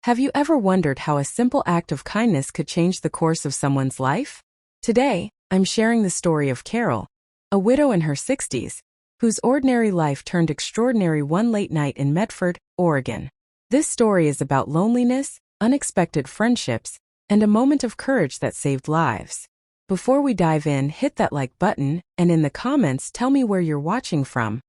Have you ever wondered how a simple act of kindness could change the course of someone's life? Today, I'm sharing the story of Carol, a widow in her 60s, whose ordinary life turned extraordinary one late night in Medford, Oregon. This story is about loneliness, unexpected friendships, and a moment of courage that saved lives. Before we dive in, hit that like button, and in the comments tell me where you're watching from.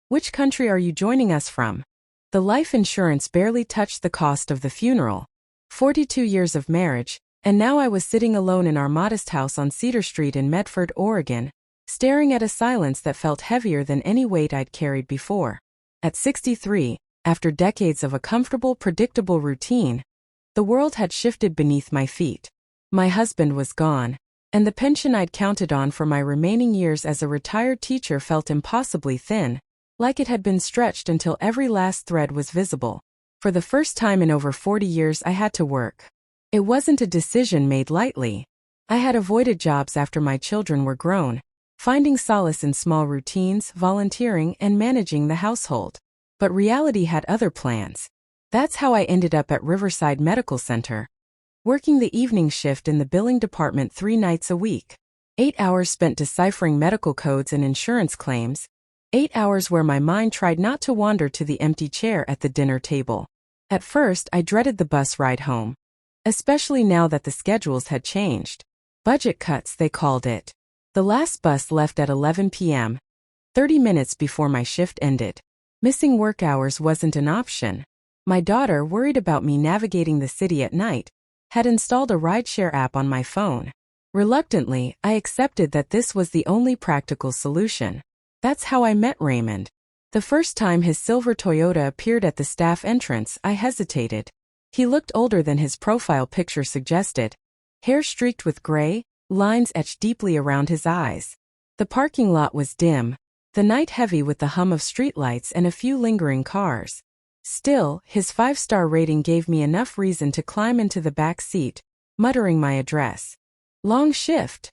Which country are you joining us from? The life insurance barely touched the cost of the funeral. 42 years of marriage, and now I was sitting alone in our modest house on Cedar Street in Medford, Oregon, staring at a silence that felt heavier than any weight I'd carried before. At 63, after decades of a comfortable, predictable routine, the world had shifted beneath my feet. My husband was gone, and the pension I'd counted on for my remaining years as a retired teacher felt impossibly thin, like it had been stretched until every last thread was visible. For the first time in over 40 years, I had to work. It wasn't a decision made lightly. I had avoided jobs after my children were grown, finding solace in small routines, volunteering, and managing the household. But reality had other plans. That's how I ended up at Riverside Medical Center, working the evening shift in the billing department 3 nights a week. 8 hours spent deciphering medical codes and insurance claims, 8 hours where my mind tried not to wander to the empty chair at the dinner table. At first, I dreaded the bus ride home, especially now that the schedules had changed. Budget cuts, they called it. The last bus left at 11 p.m., 30 minutes before my shift ended. Missing work hours wasn't an option. My daughter, worried about me navigating the city at night, had installed a rideshare app on my phone. Reluctantly, I accepted that this was the only practical solution. That's how I met Raymond. The first time his silver Toyota appeared at the staff entrance, I hesitated. He looked older than his profile picture suggested. Hair streaked with gray, lines etched deeply around his eyes. The parking lot was dim, the night heavy with the hum of streetlights and a few lingering cars. Still, his 5-star rating gave me enough reason to climb into the back seat, muttering my address. "Long shift?"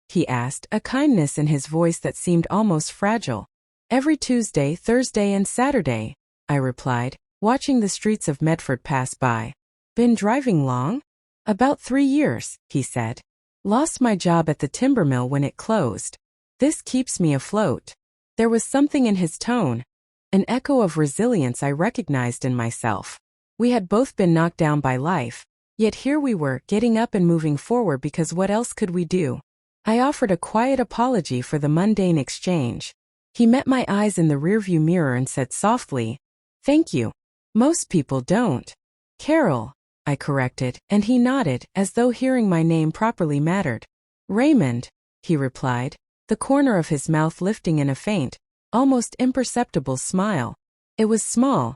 he asked, a kindness in his voice that seemed almost fragile. "Every Tuesday, Thursday, and Saturday," I replied, watching the streets of Medford pass by. "Been driving long?" "About 3 years," he said. "Lost my job at the timber mill when it closed. This keeps me afloat." There was something in his tone, an echo of resilience I recognized in myself. We had both been knocked down by life, yet here we were, getting up and moving forward because what else could we do? I offered a quiet apology for the mundane exchange. He met my eyes in the rearview mirror and said softly, "Thank you. Most people don't." "Carol," I corrected, and he nodded, as though hearing my name properly mattered. "Raymond," he replied, the corner of his mouth lifting in a faint, almost imperceptible smile. It was small,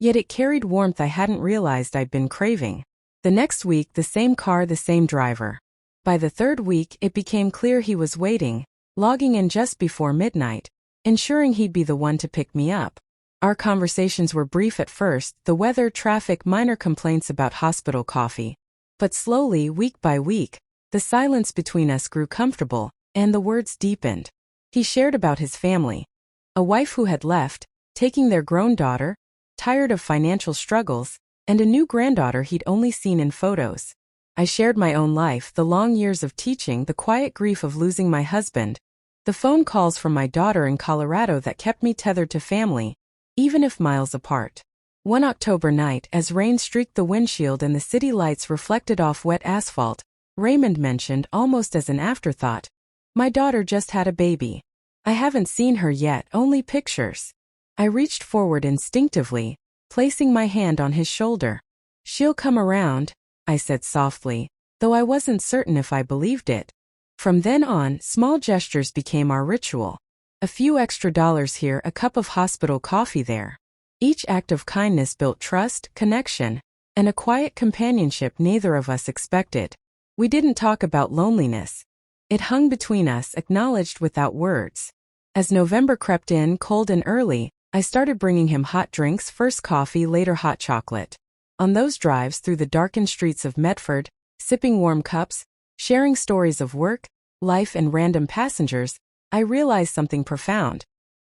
yet it carried warmth I hadn't realized I'd been craving. The next week, the same car, the same driver. By the 3rd week, it became clear he was waiting, logging in just before midnight, ensuring he'd be the one to pick me up. Our conversations were brief at first, the weather, traffic, minor complaints about hospital coffee. But slowly, week by week, the silence between us grew comfortable, and the words deepened. He shared about his family. A wife who had left, taking their grown daughter, tired of financial struggles, and a new granddaughter he'd only seen in photos. I shared my own life, the long years of teaching, the quiet grief of losing my husband, the phone calls from my daughter in Colorado that kept me tethered to family, even if miles apart. One October night, as rain streaked the windshield and the city lights reflected off wet asphalt, Raymond mentioned, almost as an afterthought, "My daughter just had a baby. I haven't seen her yet, only pictures." I reached forward instinctively, placing my hand on his shoulder. "She'll come around," I said softly, though I wasn't certain if I believed it. From then on, small gestures became our ritual. A few extra dollars here, a cup of hospital coffee there. Each act of kindness built trust, connection, and a quiet companionship neither of us expected. We didn't talk about loneliness. It hung between us, acknowledged without words. As November crept in, cold and early, I started bringing him hot drinks, first coffee, later hot chocolate. On those drives through the darkened streets of Medford, sipping warm cups, sharing stories of work, life, and random passengers, I realized something profound.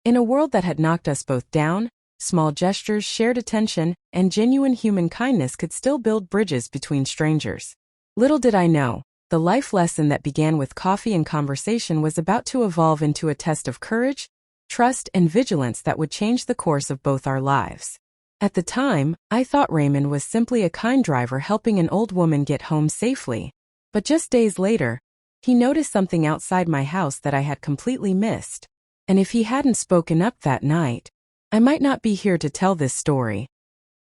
In a world that had knocked us both down, Small gestures, shared attention, and genuine human kindness could still build bridges between strangers. Little did I know, the life lesson that began with coffee and conversation was about to evolve into a test of courage, trust, and vigilance that would change the course of both our lives. At the time, I thought Raymond was simply a kind driver helping an old woman get home safely. But just days later, he noticed something outside my house that I had completely missed. And if he hadn't spoken up that night, I might not be here to tell this story.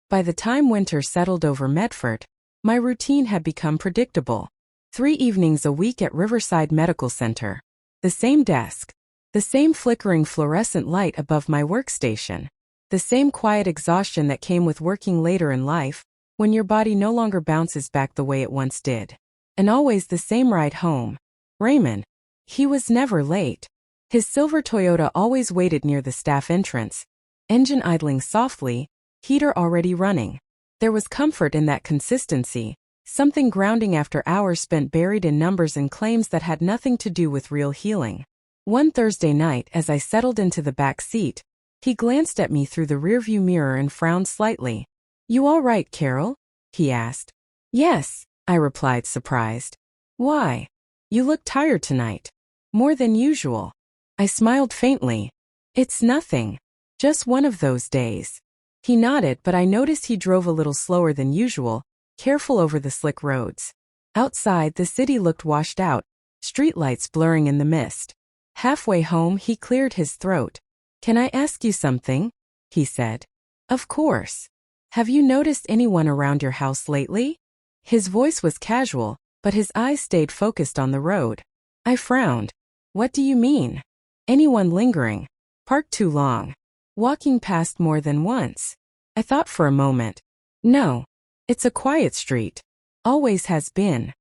By the time winter settled over Medford, my routine had become predictable. 3 evenings a week at Riverside Medical Center. The same desk. The same flickering fluorescent light above my workstation. The same quiet exhaustion that came with working later in life, when your body no longer bounces back the way it once did. And always the same ride home. Raymond. He was never late. His silver Toyota always waited near the staff entrance, engine idling softly, heater already running. There was comfort in that consistency, something grounding after hours spent buried in numbers and claims that had nothing to do with real healing. One Thursday night, as I settled into the back seat, he glanced at me through the rearview mirror and frowned slightly. "You all right, Carol?" he asked. "Yes," I replied, surprised. "Why? You look tired tonight. More than usual." I smiled faintly. "It's nothing. Just one of those days." He nodded, but I noticed he drove a little slower than usual, careful over the slick roads. Outside, the city looked washed out, streetlights blurring in the mist. Halfway home, he cleared his throat. "Can I ask you something?" he said. "Of course. Have you noticed anyone around your house lately?" His voice was casual, but his eyes stayed focused on the road. I frowned. "What do you mean?" "Anyone lingering. Parked too long. Walking past more than once." I thought for a moment. "No. It's a quiet street. Always has been."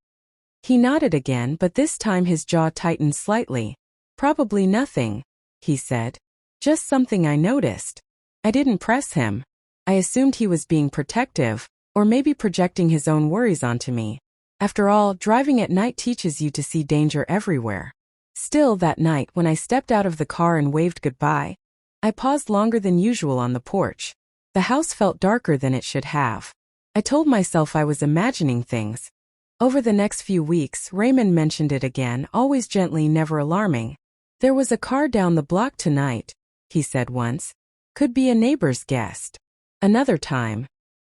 He nodded again, but this time his jaw tightened slightly. "Probably nothing," he said. "Just something I noticed." I didn't press him. I assumed he was being protective, or maybe projecting his own worries onto me. After all, driving at night teaches you to see danger everywhere. Still, that night, when I stepped out of the car and waved goodbye, I paused longer than usual on the porch. The house felt darker than it should have. I told myself I was imagining things. Over the next few weeks, Raymond mentioned it again, always gently, never alarming. "There was a car down the block tonight," he said once. "Could be a neighbor's guest." Another time,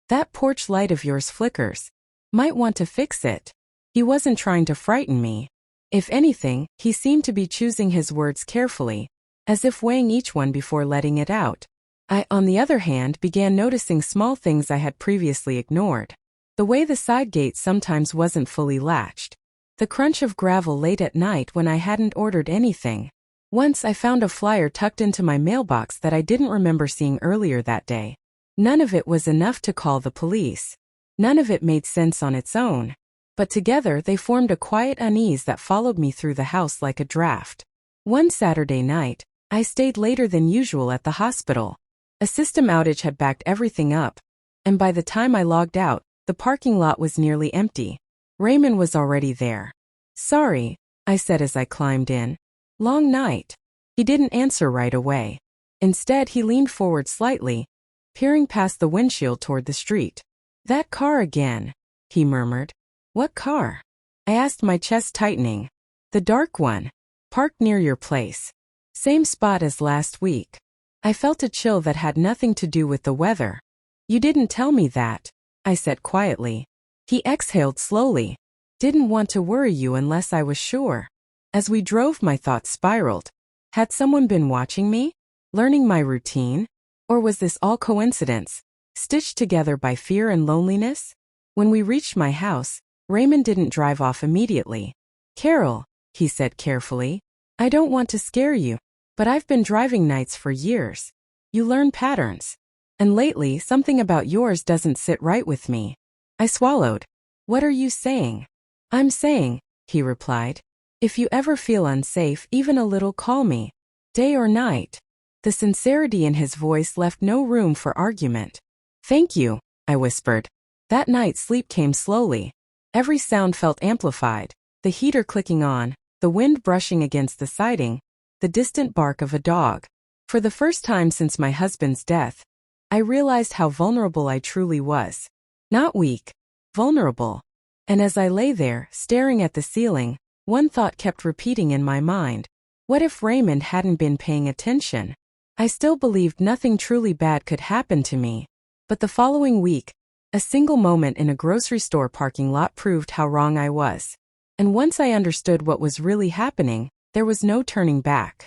"That porch light of yours flickers. Might want to fix it." He wasn't trying to frighten me. If anything, he seemed to be choosing his words carefully, as if weighing each one before letting it out. I, on the other hand, began noticing small things I had previously ignored. The way the side gate sometimes wasn't fully latched. The crunch of gravel late at night when I hadn't ordered anything. Once I found a flyer tucked into my mailbox that I didn't remember seeing earlier that day. None of it was enough to call the police. None of it made sense on its own. But together they formed a quiet unease that followed me through the house like a draft. One Saturday night, I stayed later than usual at the hospital. A system outage had backed everything up, and by the time I logged out, the parking lot was nearly empty. Raymond was already there. "Sorry," I said as I climbed in. "Long night." He didn't answer right away. Instead, he leaned forward slightly, peering past the windshield toward the street. "That car again," he murmured. "What car?" I asked, my chest tightening. "The dark one. Parked near your place. Same spot as last week." I felt a chill that had nothing to do with the weather. "You didn't tell me that," I said quietly. He exhaled slowly. "Didn't want to worry you unless I was sure." As we drove, my thoughts spiraled. Had someone been watching me? Learning my routine? Or was this all coincidence, stitched together by fear and loneliness? When we reached my house, Raymond didn't drive off immediately. "Carol," he said carefully, "I don't want to scare you, but I've been driving nights for years. You learn patterns. And lately, something about yours doesn't sit right with me." I swallowed. "What are you saying?" "I'm saying," he replied, "if you ever feel unsafe, even a little, call me. Day or night." The sincerity in his voice left no room for argument. "Thank you," I whispered. That night, sleep came slowly. Every sound felt amplified. The heater clicking on, the wind brushing against the siding, the distant bark of a dog. For the first time since my husband's death, I realized how vulnerable I truly was. Not weak, vulnerable. And as I lay there, staring at the ceiling, one thought kept repeating in my mind. What if Raymond hadn't been paying attention? I still believed nothing truly bad could happen to me. But the following week, a single moment in a grocery store parking lot proved how wrong I was. And once I understood what was really happening, there was no turning back.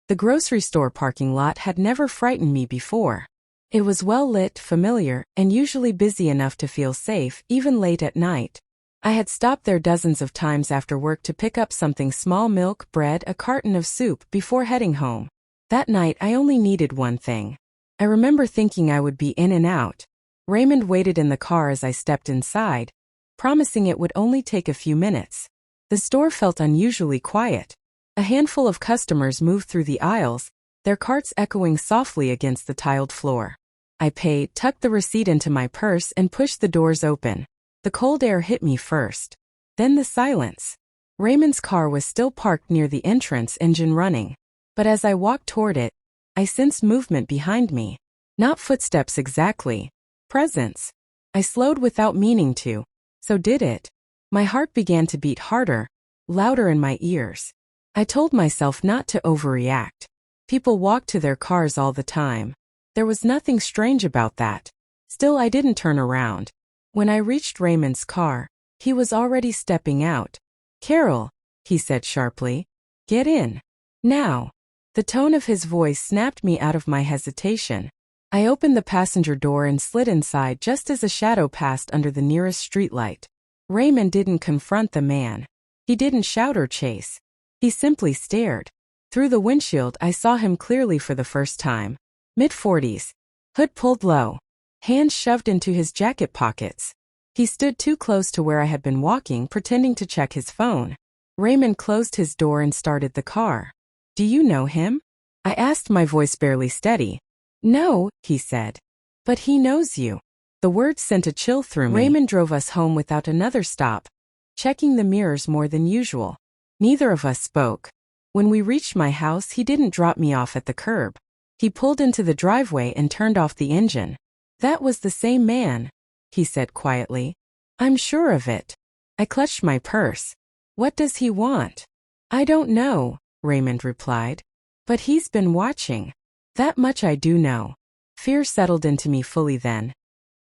The grocery store parking lot had never frightened me before. It was well lit, familiar, and usually busy enough to feel safe, even late at night. I had stopped there dozens of times after work to pick up something small: milk, bread, a carton of soup, before heading home. That night I only needed one thing. I remember thinking I would be in and out. Raymond waited in the car as I stepped inside, promising it would only take a few minutes. The store felt unusually quiet. A handful of customers moved through the aisles, their carts echoing softly against the tiled floor. I paid, tucked the receipt into my purse, and pushed the doors open. The cold air hit me first. Then the silence. Raymond's car was still parked near the entrance, engine running. But as I walked toward it, I sensed movement behind me. Not footsteps exactly. Presence. I slowed without meaning to. So did it. My heart began to beat harder, louder in my ears. I told myself not to overreact. People walked to their cars all the time. There was nothing strange about that. Still, I didn't turn around. When I reached Raymond's car, he was already stepping out. "Carol," he said sharply. "Get in. Now." The tone of his voice snapped me out of my hesitation. I opened the passenger door and slid inside just as a shadow passed under the nearest streetlight. Raymond didn't confront the man. He didn't shout or chase. He simply stared. Through the windshield I saw him clearly for the first time. Mid-40s. Hood pulled low. Hands shoved into his jacket pockets. He stood too close to where I had been walking, pretending to check his phone. Raymond closed his door and started the car. "Do you know him?" I asked, my voice barely steady. "No," he said. "But he knows you." The words sent a chill through me. Raymond drove us home without another stop, checking the mirrors more than usual. Neither of us spoke. When we reached my house, he didn't drop me off at the curb. He pulled into the driveway and turned off the engine. "That was the same man," he said quietly. "I'm sure of it." I clutched my purse. "What does he want?" "I don't know," Raymond replied. "But he's been watching. That much I do know." Fear settled into me fully then.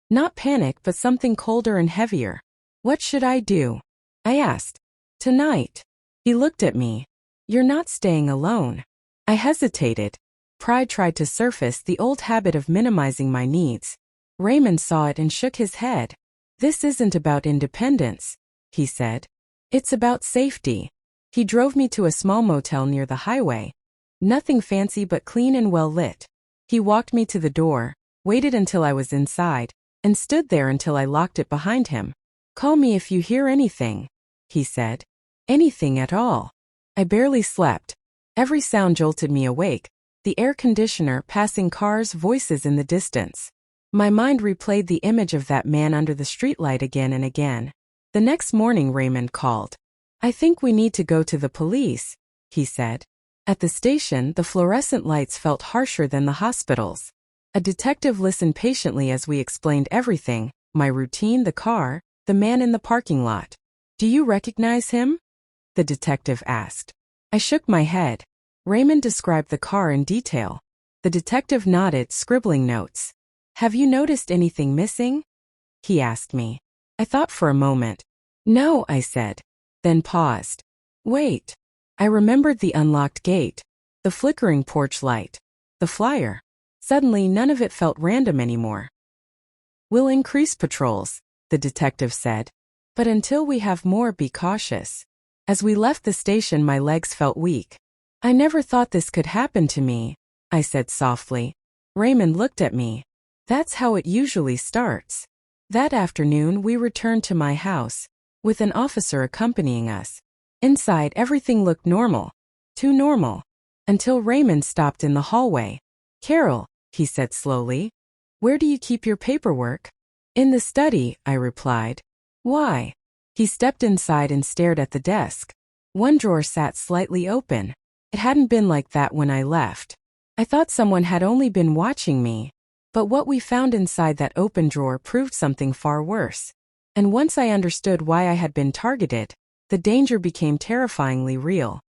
Not panic, but something colder and heavier. "What should I do?" I asked. "Tonight." He looked at me. "You're not staying alone." I hesitated. Pride tried to surface, the old habit of minimizing my needs. Raymond saw it and shook his head. "This isn't about independence," he said. "It's about safety." He drove me to a small motel near the highway. Nothing fancy but clean and well lit. He walked me to the door, waited until I was inside, and stood there until I locked it behind him. "Call me if you hear anything," he said. "Anything at all." I barely slept. Every sound jolted me awake. The air conditioner, passing cars, voices in the distance. My mind replayed the image of that man under the streetlight again and again. The next morning Raymond called. "I think we need to go to the police," he said. At the station, the fluorescent lights felt harsher than the hospital's. A detective listened patiently as we explained everything: my routine, the car, the man in the parking lot. "Do you recognize him?" the detective asked. I shook my head. Raymond described the car in detail. The detective nodded, scribbling notes. "Have you noticed anything missing?" he asked me. I thought for a moment. "No," I said, then paused. "Wait." I remembered the unlocked gate, the flickering porch light, the flyer. Suddenly, none of it felt random anymore. "We'll increase patrols," the detective said. "But until we have more, be cautious." As we left the station, my legs felt weak. "I never thought this could happen to me," I said softly. Raymond looked at me. "That's how it usually starts." That afternoon, we returned to my house, with an officer accompanying us. Inside, everything looked normal. Too normal. Until Raymond stopped in the hallway. "Carol," he said slowly, "where do you keep your paperwork?" "In the study," I replied. "Why?" He stepped inside and stared at the desk. One drawer sat slightly open. It hadn't been like that when I left. I thought someone had only been watching me. But what we found inside that open drawer proved something far worse. And once I understood why I had been targeted, the danger became terrifyingly real.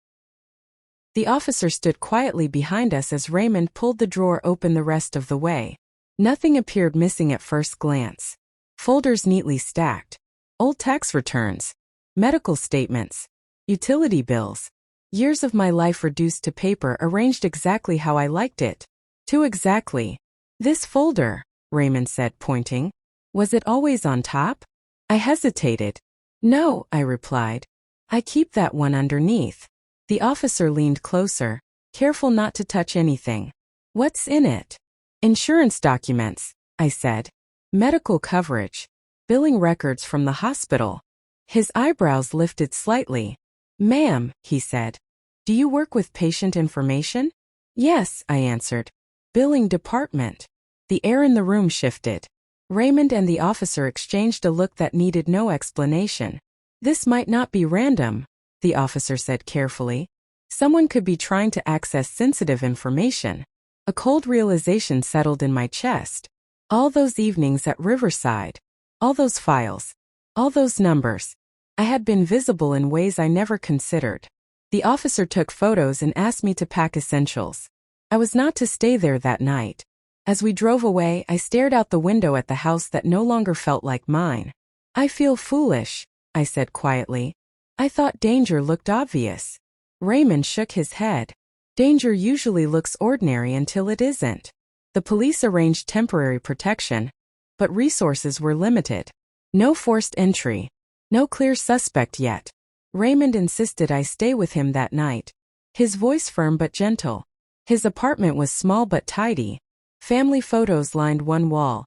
The officer stood quietly behind us as Raymond pulled the drawer open the rest of the way. Nothing appeared missing at first glance. Folders neatly stacked. Old tax returns. Medical statements. Utility bills. Years of my life reduced to paper arranged exactly how I liked it. Too exactly. This folder, Raymond said, pointing. Was it always on top? I hesitated. No, I replied. I keep that one underneath. The officer leaned closer, careful not to touch anything. What's in it? Insurance documents, I said. Medical coverage. Billing records from the hospital. His eyebrows lifted slightly. Ma'am, he said. Do you work with patient information? Yes, I answered. Billing department. The air in the room shifted. Raymond and the officer exchanged a look that needed no explanation. This might not be random, the officer said carefully. Someone could be trying to access sensitive information. A cold realization settled in my chest. All those evenings at Riverside. All those files. All those numbers. I had been visible in ways I never considered. The officer took photos and asked me to pack essentials. I was not to stay there that night. As we drove away, I stared out the window at the house that no longer felt like mine. I feel foolish, I said quietly. I thought danger looked obvious. Raymond shook his head. Danger usually looks ordinary until it isn't. The police arranged temporary protection, but resources were limited. No forced entry. No clear suspect yet. Raymond insisted I stay with him that night. His voice firm but gentle. His apartment was small but tidy. Family photos lined one wall.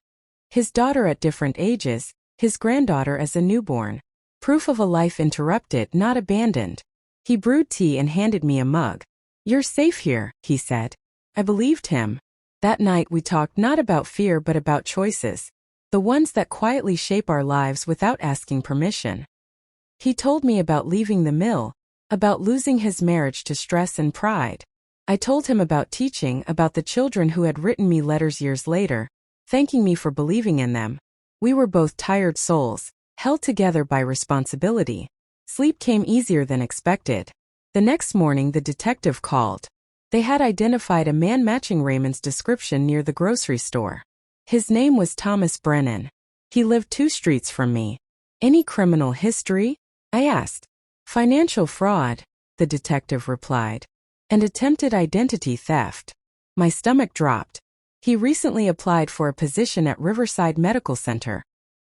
His daughter at different ages, his granddaughter as a newborn. Proof of a life interrupted, not abandoned. He brewed tea and handed me a mug. You're safe here, he said. I believed him. That night we talked not about fear but about choices. The ones that quietly shape our lives without asking permission. He told me about leaving the mill, about losing his marriage to stress and pride. I told him about teaching, about the children who had written me letters years later, thanking me for believing in them. We were both tired souls, held together by responsibility. Sleep came easier than expected. The next morning the detective called. They had identified a man matching Raymond's description near the grocery store. His name was Thomas Brennan. He lived 2 streets from me. Any criminal history? I asked. Financial fraud, the detective replied. And attempted identity theft. My stomach dropped. He recently applied for a position at Riverside Medical Center.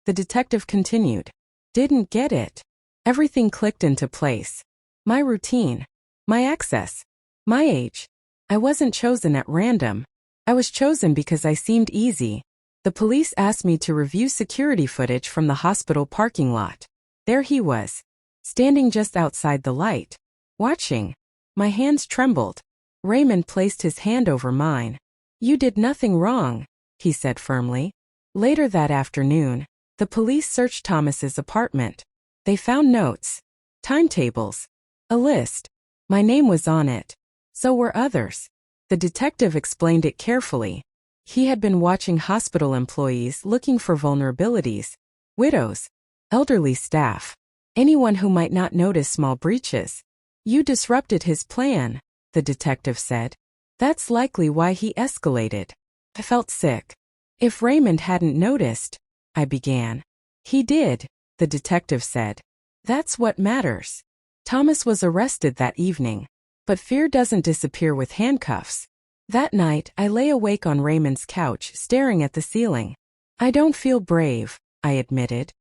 The detective continued. Didn't get it. Everything clicked into place. My routine. My access. My age. I wasn't chosen at random. I was chosen because I seemed easy. The police asked me to review security footage from the hospital parking lot. There he was, standing just outside the light, watching. My hands trembled. Raymond placed his hand over mine. You did nothing wrong, he said firmly. Later that afternoon, the police searched Thomas's apartment. They found notes, timetables, a list. My name was on it. So were others. The detective explained it carefully. He had been watching hospital employees looking for vulnerabilities, widows, elderly staff, anyone who might not notice small breaches. You disrupted his plan, the detective said. That's likely why he escalated. I felt sick. If Raymond hadn't noticed, I began. He did, the detective said. That's what matters. Thomas was arrested that evening. But fear doesn't disappear with handcuffs. That night, I lay awake on Raymond's couch, staring at the ceiling. I don't feel brave, I admitted.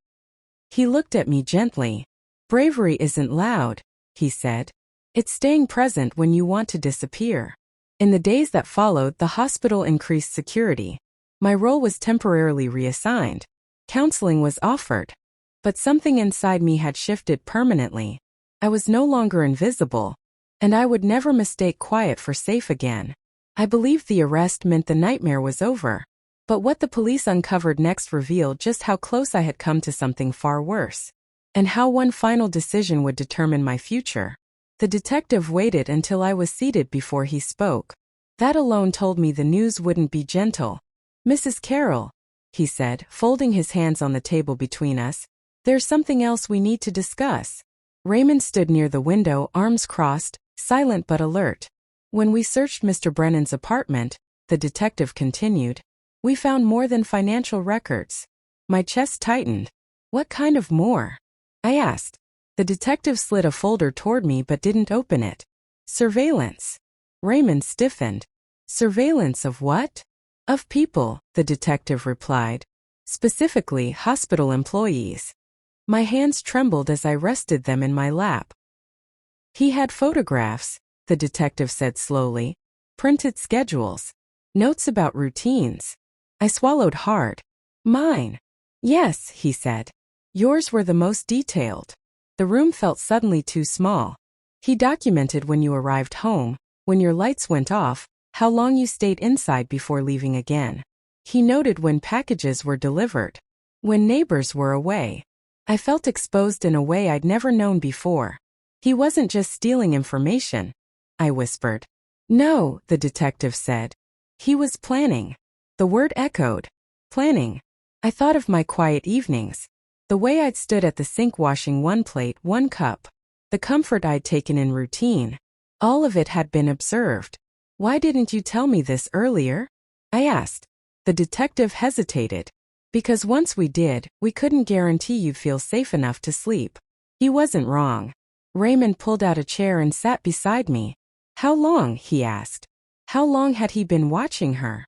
He looked at me gently. Bravery isn't loud, he said. It's staying present when you want to disappear. In the days that followed, the hospital increased security. My role was temporarily reassigned. Counseling was offered. But something inside me had shifted permanently. I was no longer invisible. And I would never mistake quiet for safe again. I believed the arrest meant the nightmare was over. But what the police uncovered next revealed just how close I had come to something far worse. And how one final decision would determine my future. The detective waited until I was seated before he spoke. That alone told me the news wouldn't be gentle. Mrs. Carroll, he said, folding his hands on the table between us, there's something else we need to discuss. Raymond stood near the window, arms crossed, silent but alert. When we searched Mr. Brennan's apartment, the detective continued, we found more than financial records. My chest tightened. What kind of more? I asked. The detective slid a folder toward me but didn't open it. Surveillance. Raymond stiffened. Surveillance of what? Of people, the detective replied. Specifically, hospital employees. My hands trembled as I rested them in my lap. He had photographs, the detective said slowly. Printed schedules. Notes about routines. I swallowed hard. Mine. Yes, he said. Yours were the most detailed. The room felt suddenly too small. He documented when you arrived home, when your lights went off, how long you stayed inside before leaving again. He noted when packages were delivered, when neighbors were away. I felt exposed in a way I'd never known before. He wasn't just stealing information, I whispered. No, the detective said. He was planning. The word echoed. Planning. I thought of my quiet evenings. The way I'd stood at the sink washing one plate, one cup. The comfort I'd taken in routine. All of it had been observed. Why didn't you tell me this earlier? I asked. The detective hesitated. Because once we did, we couldn't guarantee you'd feel safe enough to sleep. He wasn't wrong. Raymond pulled out a chair and sat beside me. How long? He asked. How long had he been watching her?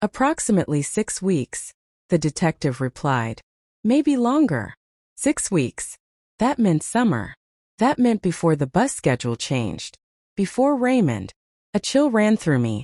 Approximately 6 weeks, the detective replied. Maybe longer. 6 weeks. That meant summer. That meant before the bus schedule changed. Before Raymond. A chill ran through me.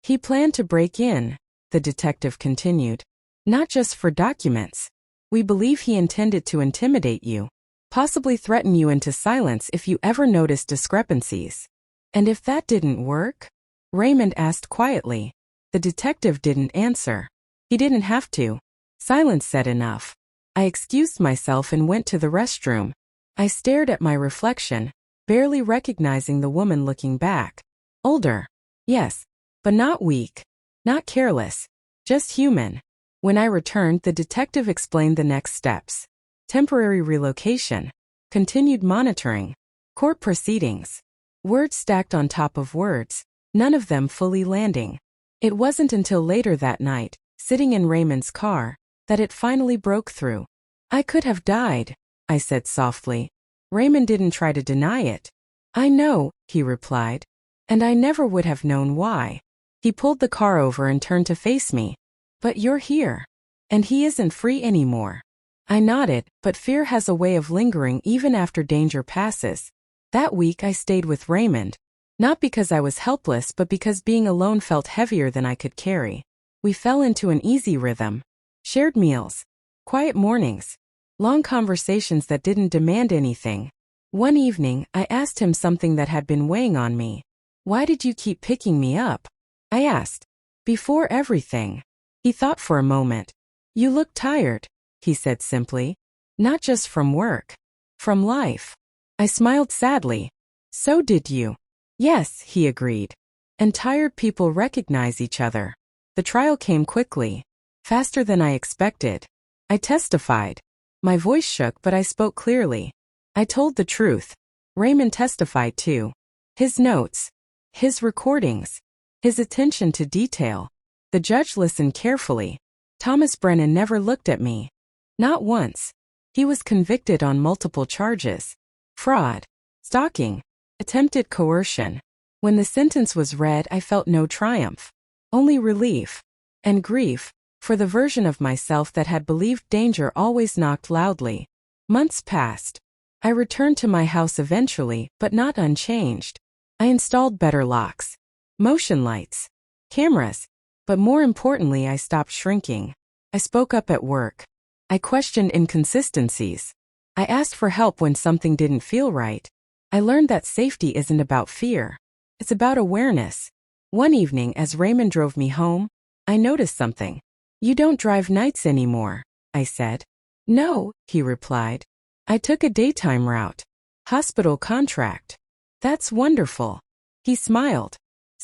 He planned to break in, the detective continued. Not just for documents. We believe he intended to intimidate you. Possibly threaten you into silence if you ever noticed discrepancies. And if that didn't work? Raymond asked quietly. The detective didn't answer. He didn't have to. Silence said enough. I excused myself and went to the restroom. I stared at my reflection, barely recognizing the woman looking back. Older. Yes. But not weak. Not careless. Just human. When I returned, the detective explained the next steps. Temporary relocation. Continued monitoring. Court proceedings. Words stacked on top of words, none of them fully landing. It wasn't until later that night, sitting in Raymond's car, that it finally broke through. I could have died, I said softly. Raymond didn't try to deny it. I know, he replied. And I never would have known why. He pulled the car over and turned to face me. But you're here. And he isn't free anymore. I nodded, but fear has a way of lingering even after danger passes. That week I stayed with Raymond. Not because I was helpless but because being alone felt heavier than I could carry. We fell into an easy rhythm. Shared meals. Quiet mornings. Long conversations that didn't demand anything. One evening, I asked him something that had been weighing on me. Why did you keep picking me up? I asked. Before everything. He thought for a moment. You look tired, he said simply. Not just from work. From life. I smiled sadly. So did you. Yes, he agreed. And tired people recognize each other. The trial came quickly. Faster than I expected. I testified. My voice shook but I spoke clearly. I told the truth. Raymond testified too. His notes. His recordings. His attention to detail. The judge listened carefully. Thomas Brennan never looked at me. Not once. He was convicted on multiple charges. Fraud. Stalking. Attempted coercion. When the sentence was read, I felt no triumph. Only relief. And grief. For the version of myself that had believed danger always knocked loudly. Months passed. I returned to my house eventually, but not unchanged. I installed better locks. Motion lights. Cameras. But more importantly, I stopped shrinking. I spoke up at work. I questioned inconsistencies. I asked for help when something didn't feel right. I learned that safety isn't about fear. It's about awareness. One evening, as Raymond drove me home, I noticed something. You don't drive nights anymore, I said. No, he replied. I took a daytime route. Hospital contract. That's wonderful. He smiled.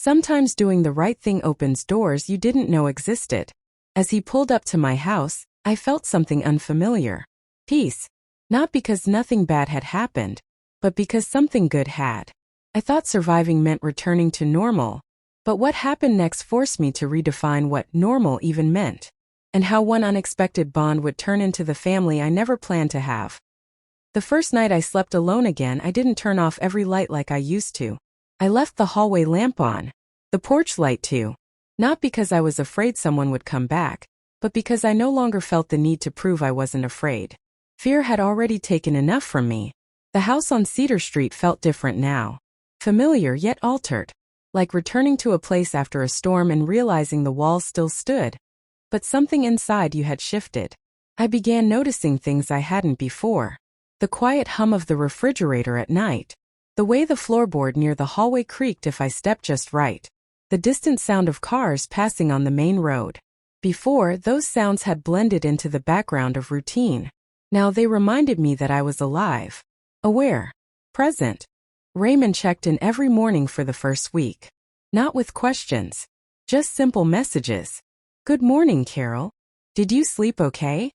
Sometimes doing the right thing opens doors you didn't know existed. As he pulled up to my house, I felt something unfamiliar. Peace. Not because nothing bad had happened, but because something good had. I thought surviving meant returning to normal, but what happened next forced me to redefine what normal even meant, and how one unexpected bond would turn into the family I never planned to have. The first night I slept alone again, I didn't turn off every light like I used to. I left the hallway lamp on, the porch light too. Not because I was afraid someone would come back, but because I no longer felt the need to prove I wasn't afraid. Fear had already taken enough from me. The house on Cedar Street felt different now. Familiar yet altered. Like returning to a place after a storm and realizing the walls still stood. But something inside you had shifted. I began noticing things I hadn't before. The quiet hum of the refrigerator at night. The way the floorboard near the hallway creaked if I stepped just right. The distant sound of cars passing on the main road. Before, those sounds had blended into the background of routine. Now they reminded me that I was alive. Aware. Present. Raymond checked in every morning for the first week. Not with questions. Just simple messages. Good morning, Carol. Did you sleep okay?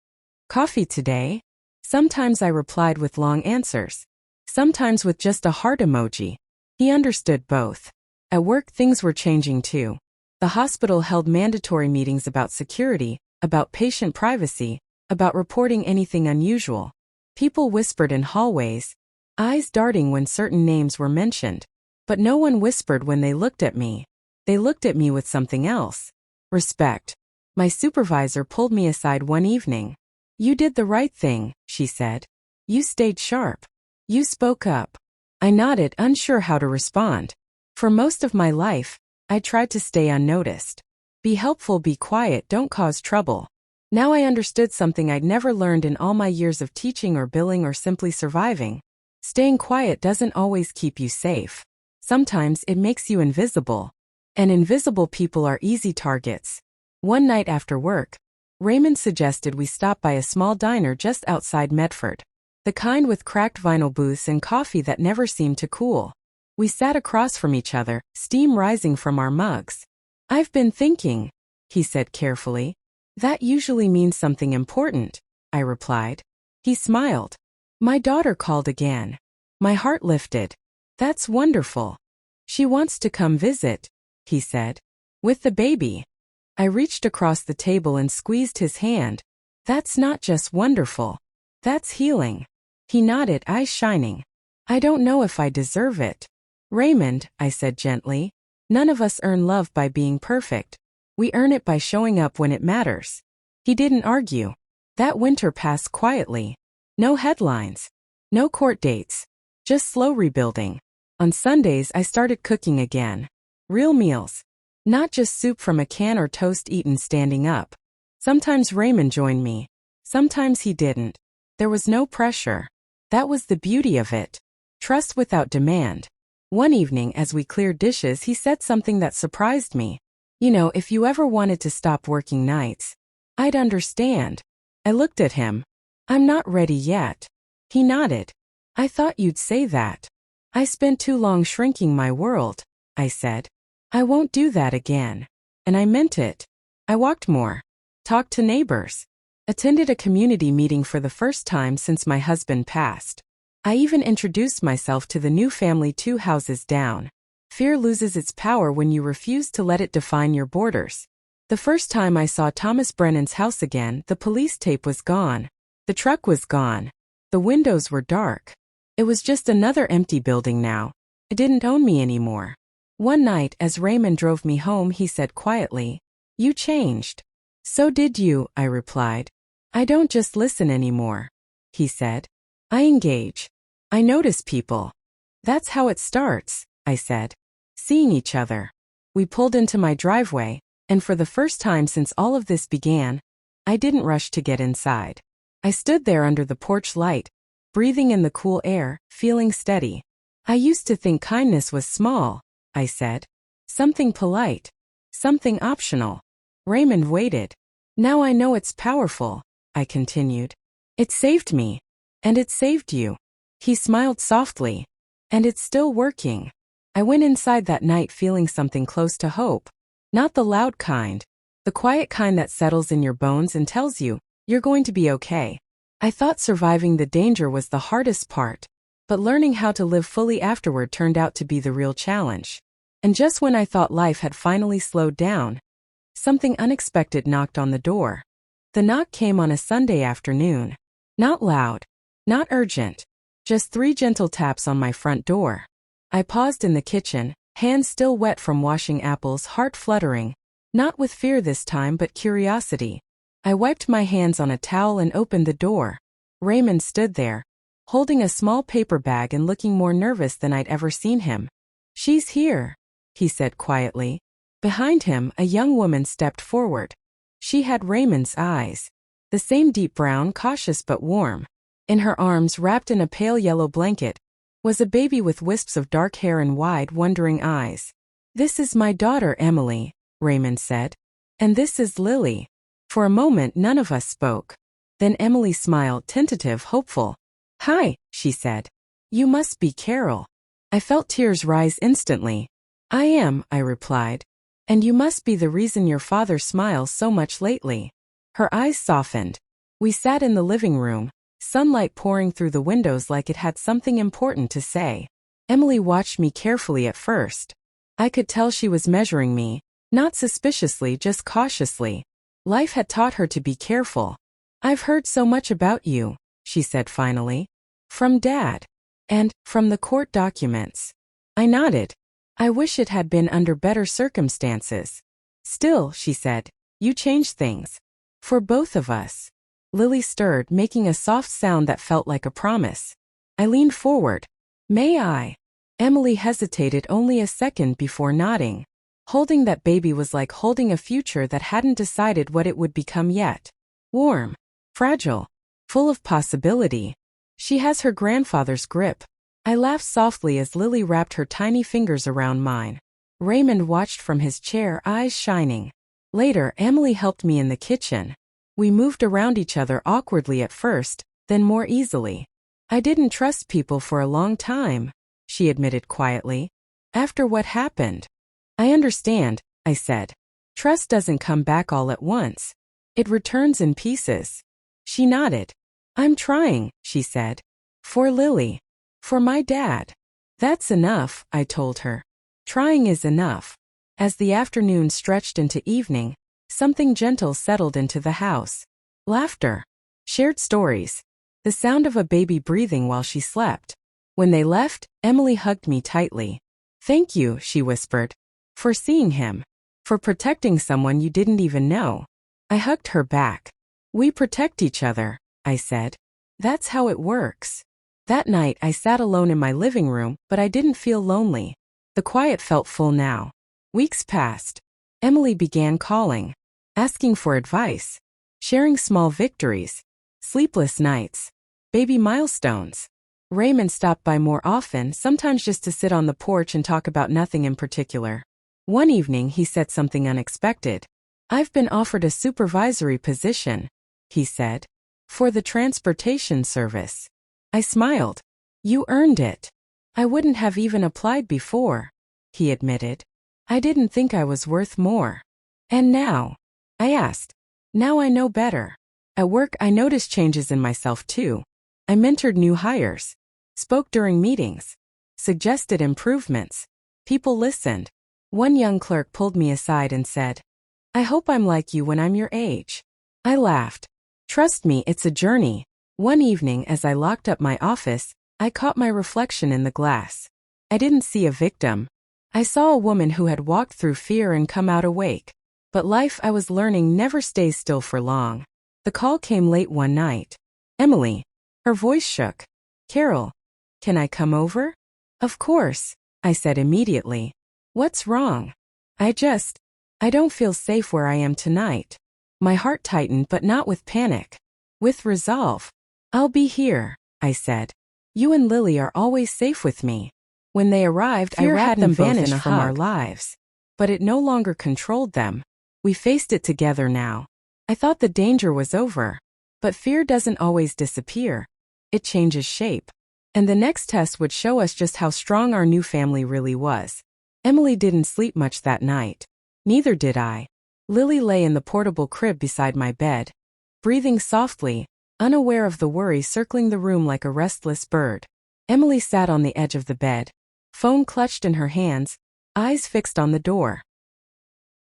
Coffee today? Sometimes I replied with long answers. Sometimes with just a heart emoji. He understood both. At work things were changing too. The hospital held mandatory meetings about security, about patient privacy, about reporting anything unusual. People whispered in hallways, eyes darting when certain names were mentioned. But no one whispered when they looked at me. They looked at me with something else. Respect. My supervisor pulled me aside one evening. You did the right thing, she said. You stayed sharp. You spoke up. I nodded, unsure how to respond. For most of my life, I tried to stay unnoticed. Be helpful, be quiet, don't cause trouble. Now I understood something I'd never learned in all my years of teaching or billing or simply surviving. Staying quiet doesn't always keep you safe. Sometimes it makes you invisible. And invisible people are easy targets. One night after work, Raymond suggested we stop by a small diner just outside Medford. The kind with cracked vinyl booths and coffee that never seemed to cool. We sat across from each other, steam rising from our mugs. I've been thinking, he said carefully. That usually means something important, I replied. He smiled. My daughter called again. My heart lifted. That's wonderful. She wants to come visit, he said. With the baby. I reached across the table and squeezed his hand. That's not just wonderful. That's healing. He nodded, eyes shining. I don't know if I deserve it. Raymond, I said gently, none of us earn love by being perfect. We earn it by showing up when it matters. He didn't argue. That winter passed quietly. No headlines. No court dates. Just slow rebuilding. On Sundays I started cooking again. Real meals. Not just soup from a can or toast eaten standing up. Sometimes Raymond joined me. Sometimes he didn't. There was no pressure. That was the beauty of it. Trust without demand. One evening as we cleared dishes he said something that surprised me. You know, if you ever wanted to stop working nights, I'd understand. I looked at him. I'm not ready yet. He nodded. I thought you'd say that. I spent too long shrinking my world, I said. I won't do that again. And I meant it. I walked more. Talked to neighbors. Attended a community meeting for the first time since my husband passed. I even introduced myself to the new family 2 houses down. Fear loses its power when you refuse to let it define your borders. The first time I saw Thomas Brennan's house again, the police tape was gone. The truck was gone. The windows were dark. It was just another empty building now. It didn't own me anymore. One night, as Raymond drove me home, he said quietly, "You changed." "So did you," I replied. "I don't just listen anymore," he said. "I engage. I notice people." "That's how it starts," I said. Seeing each other. We pulled into my driveway, and for the first time since all of this began, I didn't rush to get inside. I stood there under the porch light, breathing in the cool air, feeling steady. "I used to think kindness was small," I said. "Something polite. Something optional." Raymond waited. "Now I know it's powerful," I continued. "It saved me. And it saved you." He smiled softly. "And it's still working." I went inside that night feeling something close to hope. Not the loud kind. The quiet kind that settles in your bones and tells you, you're going to be okay. I thought surviving the danger was the hardest part, but learning how to live fully afterward turned out to be the real challenge. And just when I thought life had finally slowed down, something unexpected knocked on the door. The knock came on a Sunday afternoon. Not loud, not urgent, just 3 gentle taps on my front door. I paused in the kitchen, hands still wet from washing apples, heart fluttering, not with fear this time but curiosity. I wiped my hands on a towel and opened the door. Raymond stood there, holding a small paper bag and looking more nervous than I'd ever seen him. "She's here," he said quietly. Behind him, a young woman stepped forward. She had Raymond's eyes, the same deep brown, cautious but warm. In her arms, wrapped in a pale yellow blanket, was a baby with wisps of dark hair and wide, wondering eyes. "This is my daughter, Emily," Raymond said. "And this is Lily." For a moment, none of us spoke. Then Emily smiled, tentative, hopeful. "Hi," she said. "You must be Carol." I felt tears rise instantly. "I am," I replied. "And you must be the reason your father smiles so much lately." Her eyes softened. We sat in the living room, sunlight pouring through the windows like it had something important to say. Emily watched me carefully at first. I could tell she was measuring me, not suspiciously, just cautiously. Life had taught her to be careful. "I've heard so much about you," she said finally. "From Dad. And from the court documents." I nodded. "I wish it had been under better circumstances." "Still," she said, "you changed things. For both of us." Lily stirred, making a soft sound that felt like a promise. I leaned forward. "May I?" Emily hesitated only a second before nodding. Holding that baby was like holding a future that hadn't decided what it would become yet. Warm, fragile, full of possibility. "She has her grandfather's grip." I laughed softly as Lily wrapped her tiny fingers around mine. Raymond watched from his chair, eyes shining. Later, Emily helped me in the kitchen. We moved around each other awkwardly at first, then more easily. "I didn't trust people for a long time," she admitted quietly. "After what happened." "I understand," I said. "Trust doesn't come back all at once. It returns in pieces." She nodded. "I'm trying," she said. "For Lily. For my dad." "That's enough," I told her. "Trying is enough." As the afternoon stretched into evening, something gentle settled into the house. Laughter. Shared stories. The sound of a baby breathing while she slept. When they left, Emily hugged me tightly. "Thank you," she whispered. "For seeing him. For protecting someone you didn't even know." I hugged her back. "We protect each other," I said. "That's how it works." That night I sat alone in my living room, but I didn't feel lonely. The quiet felt full now. Weeks passed. Emily began calling, asking for advice, sharing small victories, sleepless nights, baby milestones. Raymond stopped by more often, sometimes just to sit on the porch and talk about nothing in particular. One evening he said something unexpected. "I've been offered a supervisory position," he said, "for the transportation service." I smiled. "You earned it." "I wouldn't have even applied before," he admitted. "I didn't think I was worth more." "And now?" I asked. "Now I know better." At work I noticed changes in myself too. I mentored new hires, spoke during meetings, suggested improvements. People listened. One young clerk pulled me aside and said, "I hope I'm like you when I'm your age." I laughed. "Trust me, it's a journey." One evening as I locked up my office, I caught my reflection in the glass. I didn't see a victim. I saw a woman who had walked through fear and come out awake. But life, I was learning, never stays still for long. The call came late one night. "Emily." Her voice shook. "Carol, can I come over?" "Of course," I said immediately. "What's wrong?" I don't feel safe where I am tonight." My heart tightened, but not with panic. With resolve. "I'll be here," I said. "You and Lily are always safe with me." When they arrived, fear had them vanished from our lives. But it no longer controlled them. We faced it together now. I thought the danger was over. But fear doesn't always disappear. It changes shape. And the next test would show us just how strong our new family really was. Emily didn't sleep much that night. Neither did I. Lily lay in the portable crib beside my bed, breathing softly, unaware of the worry circling the room like a restless bird. Emily sat on the edge of the bed, phone clutched in her hands, eyes fixed on the door.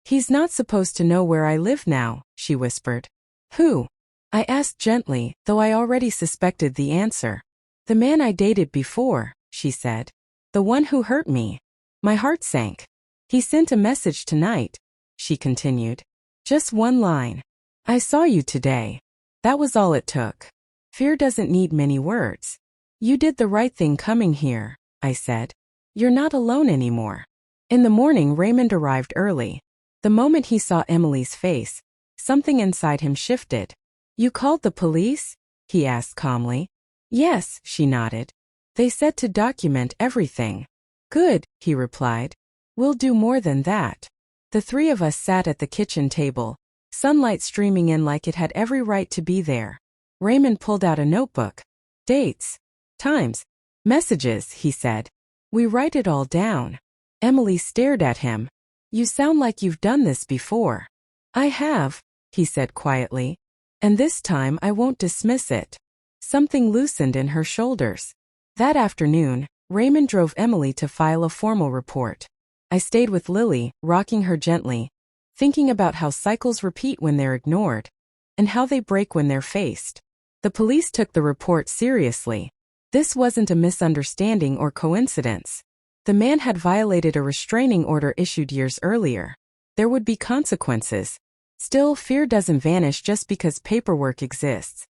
"He's not supposed to know where I live now," she whispered. "Who?" I asked gently, though I already suspected the answer. "The man I dated before," she said. "The one who hurt me." My heart sank. "He sent a message tonight," she continued. "Just one line. 'I saw you today.' That was all it took. Fear doesn't need many words." "You did the right thing coming here," I said. "You're not alone anymore." In the morning, Raymond arrived early. The moment he saw Emily's face, something inside him shifted. "You called the police?" he asked calmly. "Yes," she nodded. "They said to document everything." "Good," he replied. "We'll do more than that." The three of us sat at the kitchen table, sunlight streaming in like it had every right to be there. Raymond pulled out a notebook. "Dates, times, messages," he said. "We write it all down." Emily stared at him. "You sound like you've done this before." "I have," he said quietly. "And this time I won't dismiss it." Something loosened in her shoulders. That afternoon, Raymond drove Emily to file a formal report. I stayed with Lily, rocking her gently, thinking about how cycles repeat when they're ignored, and how they break when they're faced. The police took the report seriously. This wasn't a misunderstanding or coincidence. The man had violated a restraining order issued years earlier. There would be consequences. Still, fear doesn't vanish just because paperwork exists.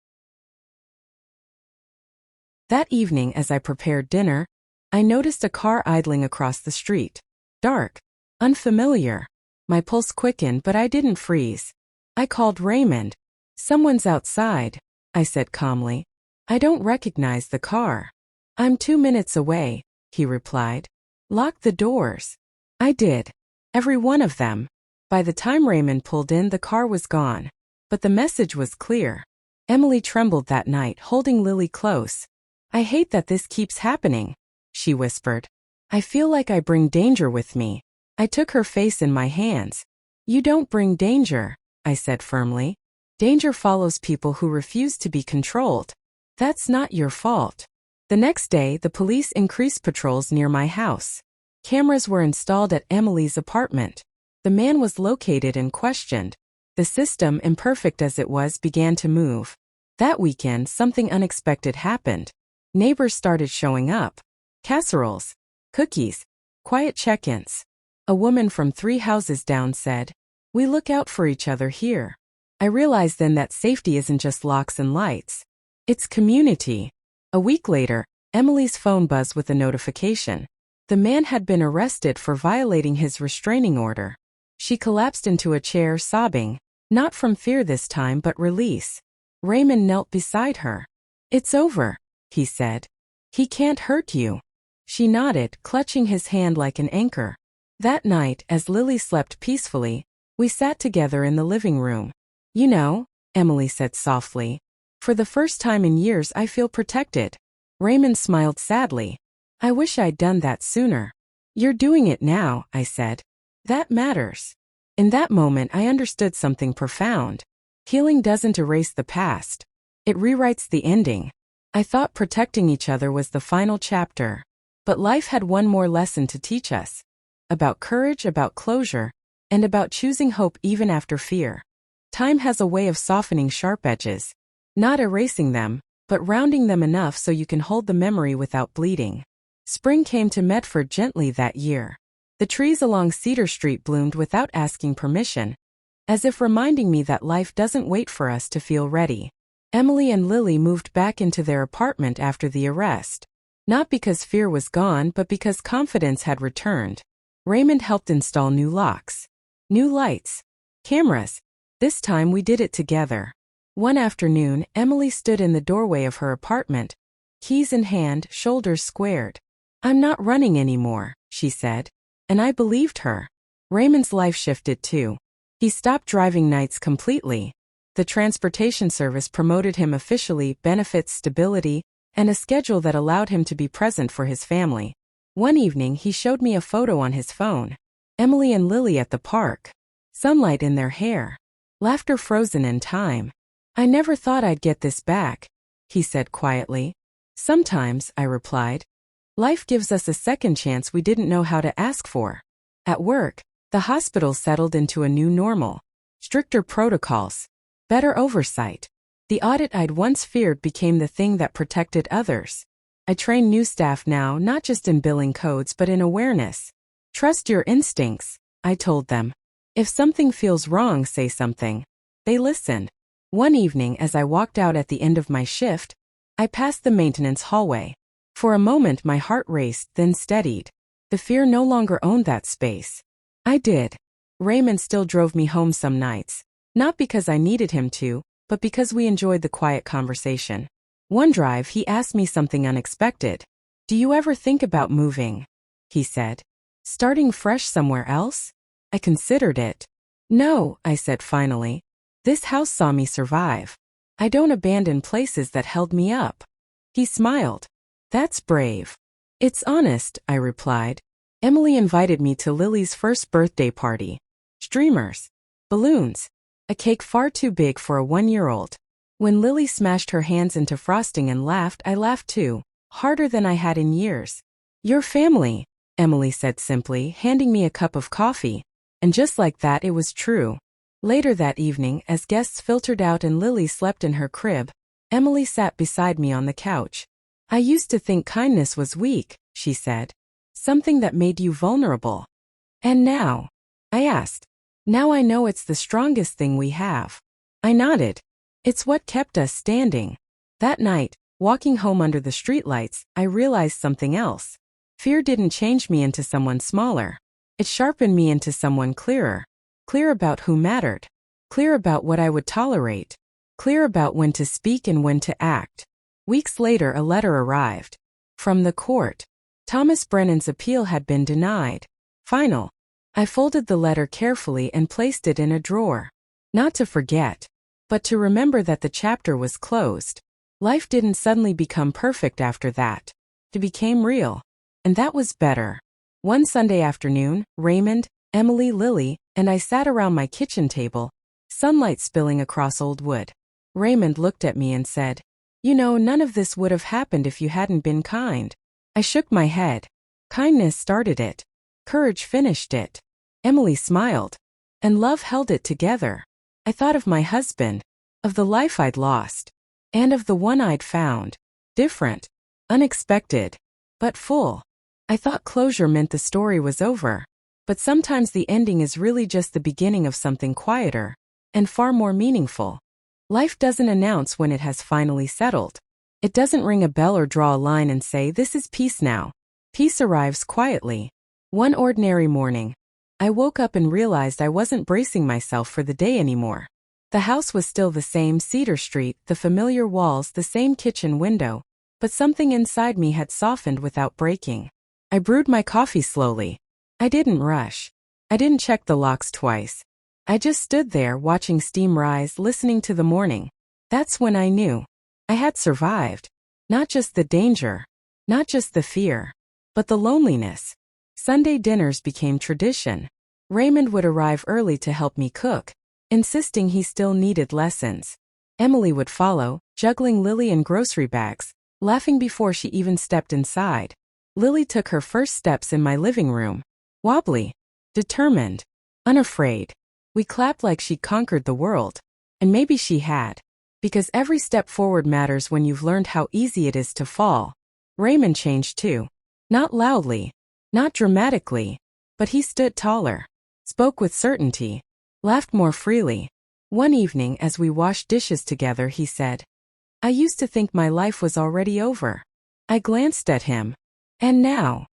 That evening, as I prepared dinner, I noticed a car idling across the street. Dark. Unfamiliar. My pulse quickened, but I didn't freeze. I called Raymond. "Someone's outside," I said calmly. "I don't recognize the car." "I'm 2 minutes away," he replied. "Lock the doors." I did. Every one of them. By the time Raymond pulled in, the car was gone. But the message was clear. Emily trembled that night, holding Lily close. "I hate that this keeps happening," she whispered. "I feel like I bring danger with me." I took her face in my hands. "You don't bring danger," I said firmly. "Danger follows people who refuse to be controlled. That's not your fault." The next day, the police increased patrols near my house. Cameras were installed at Emily's apartment. The man was located and questioned. The system, imperfect as it was, began to move. That weekend, something unexpected happened. Neighbors started showing up. Casseroles, cookies, quiet check-ins. A woman from 3 houses down said, "We look out for each other here." I realized then that safety isn't just locks and lights. It's community. A week later, Emily's phone buzzed with a notification. The man had been arrested for violating his restraining order. She collapsed into a chair, sobbing, not from fear this time but release. Raymond knelt beside her. "It's over," he said. "He can't hurt you." She nodded, clutching his hand like an anchor. That night, as Lily slept peacefully, we sat together in the living room. "You know," Emily said softly, "for the first time in years I feel protected." Raymond smiled sadly. "I wish I'd done that sooner." "You're doing it now," I said. "That matters." In that moment, I understood something profound. Healing doesn't erase the past. It rewrites the ending. I thought protecting each other was the final chapter. But life had one more lesson to teach us. About courage, about closure, and about choosing hope even after fear. Time has a way of softening sharp edges. Not erasing them, but rounding them enough so you can hold the memory without bleeding. Spring came to Medford gently that year. The trees along Cedar Street bloomed without asking permission, as if reminding me that life doesn't wait for us to feel ready. Emily and Lily moved back into their apartment after the arrest. Not because fear was gone, but because confidence had returned. Raymond helped install new locks, new lights, cameras. This time we did it together. One afternoon, Emily stood in the doorway of her apartment, keys in hand, shoulders squared. "I'm not running anymore," she said. And I believed her. Raymond's life shifted too. He stopped driving nights completely. The transportation service promoted him officially, benefits, stability, and a schedule that allowed him to be present for his family. One evening he showed me a photo on his phone. Emily and Lily at the park. Sunlight in their hair. Laughter frozen in time. "I never thought I'd get this back," he said quietly. "Sometimes," I replied. "Life gives us a second chance we didn't know how to ask for." At work, the hospital settled into a new normal. Stricter protocols. Better oversight. The audit I'd once feared became the thing that protected others. I train new staff now not just in billing codes but in awareness. "Trust your instincts," I told them. "If something feels wrong, say something." They listened. One evening as I walked out at the end of my shift, I passed the maintenance hallway. For a moment my heart raced, then steadied. The fear no longer owned that space. I did. Raymond still drove me home some nights. Not because I needed him to, but because we enjoyed the quiet conversation. One drive he asked me something unexpected. "Do you ever think about moving?" he said. "Starting fresh somewhere else?" I considered it. "No," I said finally. "This house saw me survive. I don't abandon places that held me up." He smiled. "That's brave." "It's honest," I replied. Emily invited me to Lily's first birthday party. Streamers. Balloons. A cake far too big for a 1-year-old. When Lily smashed her hands into frosting and laughed, I laughed too, harder than I had in years. "Your family," Emily said simply, handing me a cup of coffee. And just like that, it was true. Later that evening, as guests filtered out and Lily slept in her crib, Emily sat beside me on the couch. "I used to think kindness was weak," she said. "Something that made you vulnerable." "And now?" I asked. "Now I know it's the strongest thing we have." I nodded. "It's what kept us standing." That night, walking home under the streetlights, I realized something else. Fear didn't change me into someone smaller. It sharpened me into someone clearer. Clear about who mattered. Clear about what I would tolerate. Clear about when to speak and when to act. Weeks later, a letter arrived. From the court. Thomas Brennan's appeal had been denied. Final. I folded the letter carefully and placed it in a drawer. Not to forget, but to remember that the chapter was closed. Life didn't suddenly become perfect after that. It became real. And that was better. One Sunday afternoon, Raymond, Emily, Lily, and I sat around my kitchen table, sunlight spilling across old wood. Raymond looked at me and said, "You know, none of this would have happened if you hadn't been kind." I shook my head. Kindness started it. Courage finished it. Emily smiled. And love held it together. I thought of my husband, of the life I'd lost, and of the one I'd found. Different, unexpected, but full. I thought closure meant the story was over. But sometimes the ending is really just the beginning of something quieter and far more meaningful. Life doesn't announce when it has finally settled. It doesn't ring a bell or draw a line and say, "This is peace now." Peace arrives quietly. One ordinary morning, I woke up and realized I wasn't bracing myself for the day anymore. The house was still the same, Cedar Street, the familiar walls, the same kitchen window, but something inside me had softened without breaking. I brewed my coffee slowly. I didn't rush. I didn't check the locks twice. I just stood there watching steam rise, listening to the morning. That's when I knew I had survived. Not just the danger, not just the fear, but the loneliness. Sunday dinners became tradition. Raymond would arrive early to help me cook, insisting he still needed lessons. Emily would follow, juggling Lily and grocery bags, laughing before she even stepped inside. Lily took her first steps in my living room. Wobbly, determined, unafraid. We clapped like she'd conquered the world. And maybe she had. Because every step forward matters when you've learned how easy it is to fall. Raymond changed too. Not loudly, not dramatically, but he stood taller, spoke with certainty, laughed more freely. One evening as we washed dishes together, he said, "I used to think my life was already over." I glanced at him. And now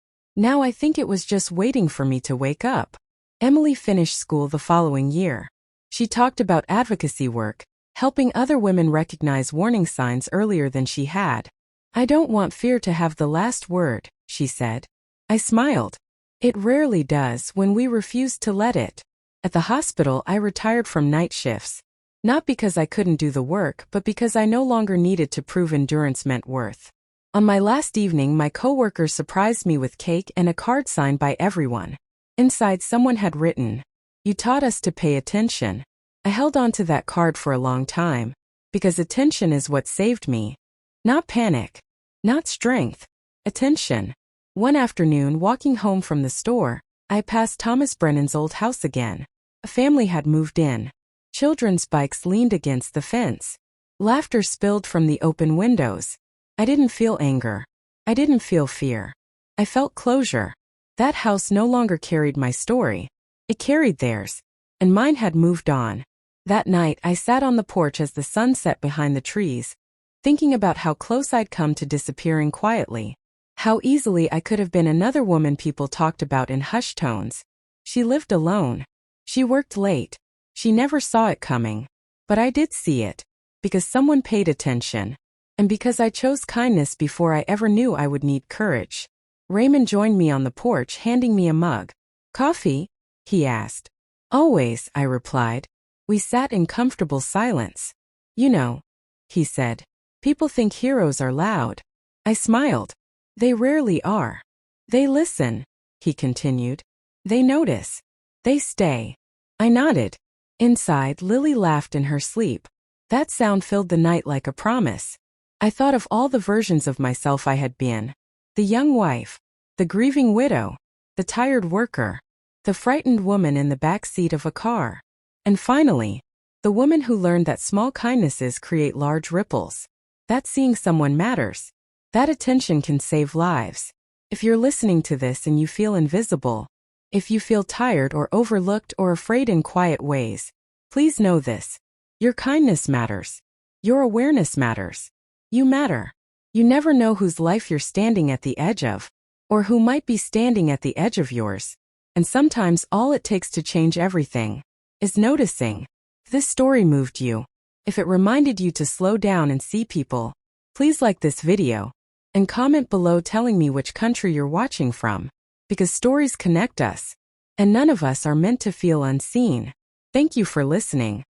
I think it was just waiting for me to wake up. Emily finished school the following year. She talked about advocacy work, helping other women recognize warning signs earlier than she had. "I don't want fear to have the last word," she said. I smiled. It rarely does when we refuse to let it. At the hospital, I retired from night shifts. Not because I couldn't do the work, but because I no longer needed to prove endurance meant worth. On my last evening, my coworker surprised me with cake and a card signed by everyone. Inside, someone had written, "You taught us to pay attention." I held on to that card for a long time, because attention is what saved me. Not panic. Not strength. Attention. One afternoon, walking home from the store, I passed Thomas Brennan's old house again. A family had moved in. Children's bikes leaned against the fence. Laughter spilled from the open windows. I didn't feel anger. I didn't feel fear. I felt closure. That house no longer carried my story. It carried theirs, and mine had moved on. That night, I sat on the porch as the sun set behind the trees, thinking about how close I'd come to disappearing quietly. How easily I could have been another woman people talked about in hushed tones. She lived alone. She worked late. She never saw it coming. But I did see it, because someone paid attention. And because I chose kindness before I ever knew I would need courage. Raymond joined me on the porch, handing me a mug. "Coffee?" he asked. "Always," I replied. We sat in comfortable silence. "You know," he said, "people think heroes are loud." I smiled. "They rarely are. They listen," he continued. "They notice. They stay." I nodded. Inside, Lily laughed in her sleep. That sound filled the night like a promise. I thought of all the versions of myself I had been. The young wife. The grieving widow. The tired worker. The frightened woman in the back seat of a car. And finally, the woman who learned that small kindnesses create large ripples. That seeing someone matters. That attention can save lives. If you're listening to this and you feel invisible, if you feel tired or overlooked or afraid in quiet ways, please know this. Your kindness matters. Your awareness matters. You matter. You never know whose life you're standing at the edge of, or who might be standing at the edge of yours. And sometimes all it takes to change everything is noticing. If this story moved you, if it reminded you to slow down and see people, please like this video and comment below telling me which country you're watching from, because stories connect us, and none of us are meant to feel unseen. Thank you for listening.